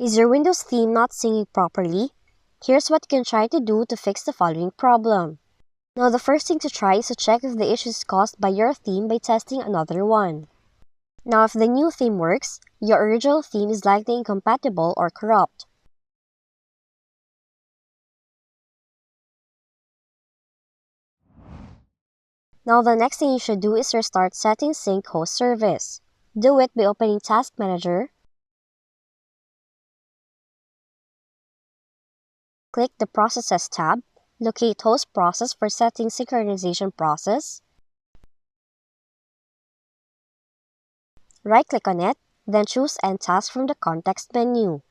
Is your Windows theme not syncing properly? Here's what you can try to do to fix the following problem. Now, the first thing to try is to check if the issue is caused by your theme by testing another one. Now, if the new theme works, your original theme is likely incompatible or corrupt. Now, the next thing you should do is restart Settings Sync Host Service. Do it by opening Task Manager. Click the Processes tab. Locate Host Process for setting synchronization process. Right-click on it, then choose End Task from the context menu.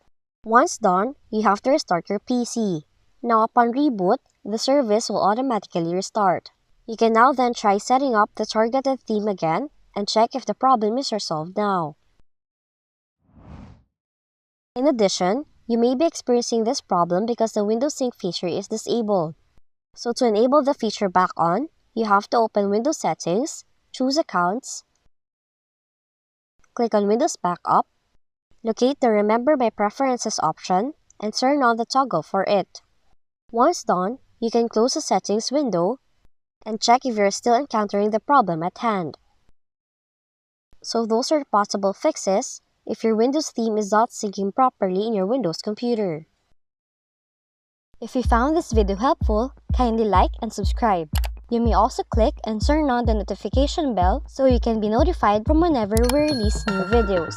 Once done, you have to restart your PC. Now, upon reboot, the service will automatically restart. You can now then try setting up the targeted theme again and check if the problem is resolved now. In addition, you may be experiencing this problem because the Windows Sync feature is disabled. So to enable the feature back on, you have to open Windows Settings, choose Accounts, click on Windows Backup, locate the Remember My Preferences option, and turn on the toggle for it. Once done, you can close the Settings window and check if you're still encountering the problem at hand. So those are possible fixes if your Windows theme is not syncing properly in your Windows computer. If you found this video helpful, kindly like and subscribe. You may also click and turn on the notification bell so you can be notified from whenever we release new videos.